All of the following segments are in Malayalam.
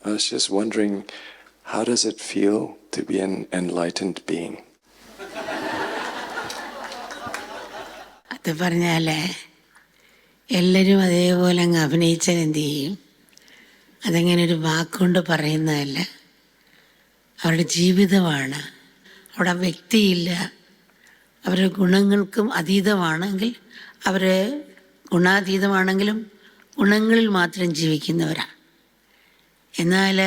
I was just wondering, how does it feel to be an enlightened being? അത് പറഞ്ഞാൽ എല്ലാവരും അതേപോലെ അങ്ങ് അഭിനയിച്ചാൽ എന്ത് ചെയ്യും? അതങ്ങനെ ഒരു വാക്കുകൊണ്ട് പറയുന്നതല്ല, അവരുടെ ജീവിതമാണ്. അവിടെ വ്യക്തിയില്ല. അവരുടെ ഗുണങ്ങൾക്കും അതീതമാണെങ്കിൽ, അവർ ഗുണാതീതമാണെങ്കിലും ഗുണങ്ങളിൽ മാത്രം ജീവിക്കുന്നവരാണ്. എന്നാൽ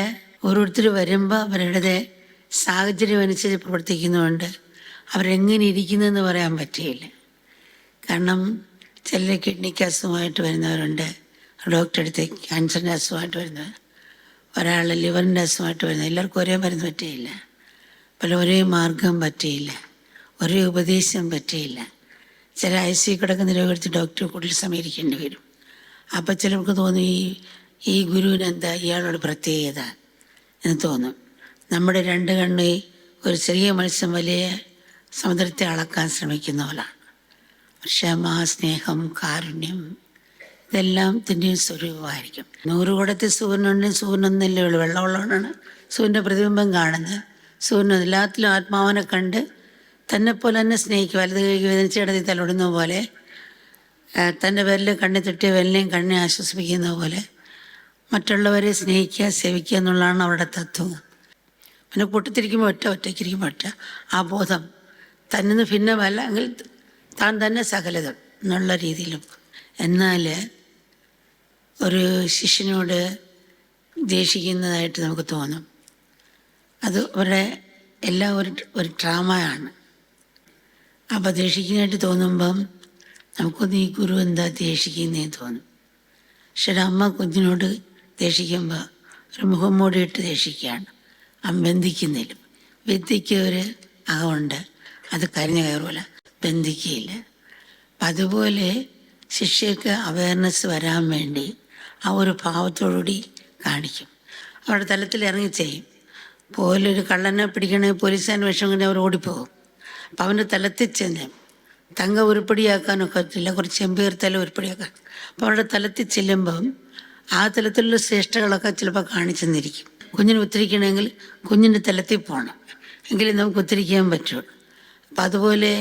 ഓരോരുത്തർ വരുമ്പോൾ അവരുടെ സാഹചര്യം അനുസരിച്ച് പ്രവർത്തിക്കുന്നതുകൊണ്ട് അവരെങ്ങനെ ഇരിക്കുന്നതെന്ന് പറയാൻ പറ്റുകയില്ല. കാരണം ചിലർ കിഡ്നിക്ക് അസുഖമായിട്ട് വരുന്നവരുണ്ട്, ഡോക്ടറെ അടുത്ത് ക്യാൻസറിൻ്റെ അസുഖമായിട്ട് വരുന്നവർ, ഒരാൾ ലിവറിൻ്റെ അസുഖമായിട്ട് വരുന്നത്. എല്ലാവർക്കും ഒരേ മരുന്ന് പറ്റുകയില്ല, ഒരേ മാർഗം പറ്റുകയില്ല, ഒരേ ഉപദേശം പറ്റുകയില്ല. ചില ICU കിടക്കുന്ന രോഗിയെടുത്ത് ഡോക്ടർ കൂടുതൽ സമീപിക്കേണ്ടി വരും. അപ്പോൾ ചിലർക്ക് തോന്നും ഈ ഗുരുവിനെന്താ ഇയാളോട് പ്രത്യേകത എന്ന് തോന്നും. നമ്മുടെ രണ്ട് കണ്ണ് ഒരു ചെറിയ മത്സ്യം വലിയ സമുദ്രത്തെ അളക്കാൻ ശ്രമിക്കുന്ന പോലാണ്. ക്ഷമ, സ്നേഹം, കാരുണ്യം ഇതെല്ലാം തന്നെയും സ്വരൂപമായിരിക്കും. 100 കുടത്തിൽ സൂര്യനുണ്ടെങ്കിൽ സൂര്യനൊന്നല്ലേ ഉള്ളൂ, വെള്ളമുള്ളതാണ് സൂര്യൻ്റെ പ്രതിബിംബം കാണുന്നത്. സൂര്യൻ എല്ലാത്തിലും ആത്മാവിനെ കണ്ട് തന്നെപ്പോലെ തന്നെ സ്നേഹിക്കും. വലത് കൈക്ക് വേദനിച്ച് ഇടതി തലോടുന്ന പോലെ, തൻ്റെ വിരൽ കണ്ണി തട്ടിയ വിരലിനെയും കണ്ണിനെ ആശ്വസിപ്പിക്കുന്ന പോലെ മറ്റുള്ളവരെ സ്നേഹിക്കുക, സേവിക്കുക എന്നുള്ളതാണ് അവരുടെ തത്വം. പിന്നെ പൊട്ടിത്തിരിക്കുമ്പോൾ ഒറ്റയ്ക്കിരിക്കുമ്പോൾ ആ ബോധം തന്നിന്ന് ഭിന്നമല്ല എങ്കിൽ താൻ തന്നെ സകലത എന്നുള്ള രീതിയിലും. എന്നാൽ ഒരു ശിഷ്യനോട് ദേഷിക്കുന്നതായിട്ട് നമുക്ക് തോന്നും. അത് അവരുടെ എല്ലാം ഒരു ഡ്രാമയാണ്. അപ്പോൾ ദേഷിക്കുന്നതായിട്ട് തോന്നുമ്പം നമുക്കൊന്ന് ഈ ഗുരു എന്താ ദേഷിക്കുന്നതെന്ന് തോന്നും. പക്ഷെ ഒരു അമ്മ കുഞ്ഞിനോട് ദേഷിക്കുമ്പോൾ ഒരു മുഖം മൂടിയിട്ട് ദേഷിക്കുകയാണ്, ബന്ധിക്കുന്നില്ല. ബന്ധിക്കുക ഒരു അകമുണ്ട്, അത് കരിഞ്ഞ കയറൂല, ബന്ധിക്കുകയില്ല. അപ്പം അതുപോലെ ശിഷ്യക്ക് അവയർനെസ് വരാൻ വേണ്ടി ആ ഒരു ഭാവത്തോടുകൂടി കാണിക്കും. അവരുടെ തലത്തിൽ ഇറങ്ങി ചെയ്യും. പോലൊരു കള്ളനെ പിടിക്കണമെങ്കിൽ പോലീസുകാരൻ കൊണ്ട് അവർ ഓടിപ്പോകും. അപ്പം അവൻ്റെ തലത്തിൽ ചെന്ന് തങ്ക ഉരുപ്പടിയാക്കാനൊക്കെ പറ്റില്ല, കുറച്ച് ചെമ്പീർത്തല ഉരുപ്പടിയാക്കാൻ. അപ്പോൾ അവരുടെ തലത്തിൽ ചെല്ലുമ്പം ആ തലത്തിലുള്ള ശ്രേഷ്ഠകളൊക്കെ ചിലപ്പോൾ കാണിച്ചെന്നിരിക്കും. കുഞ്ഞിനെ ഉത്തരിക്കണമെങ്കിൽ കുഞ്ഞിൻ്റെ തലത്തിൽ പോകണം, എങ്കിലും നമുക്ക് ഉത്തരിക്കാൻ പറ്റുള്ളൂ. അപ്പം അതുപോലെ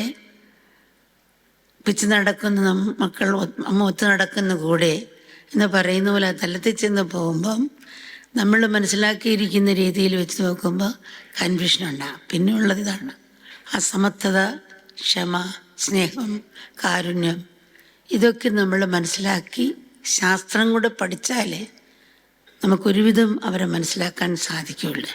പിച്ച് നടക്കുന്ന മക്കൾ അമ്മ ഒത്തു നടക്കുന്ന കൂടെ എന്ന് പറയുന്ന പോലെ ആ തലത്തിൽ ചെന്ന് പോകുമ്പം നമ്മൾ മനസ്സിലാക്കിയിരിക്കുന്ന രീതിയിൽ വെച്ച് നോക്കുമ്പോൾ കൺഫ്യൂഷൻ ഉണ്ടാകും. പിന്നെ ഉള്ളത് ഇതാണ്, ആ സമത്വത, ക്ഷമ, സ്നേഹം, കാരുണ്യം, ഇതൊക്കെ നമ്മൾ മനസ്സിലാക്കി ശാസ്ത്രം കൂടെ പഠിച്ചാലേ നമുക്കൊരുവിധം അവരെ മനസ്സിലാക്കാൻ സാധിക്കുകയുള്ളൂ.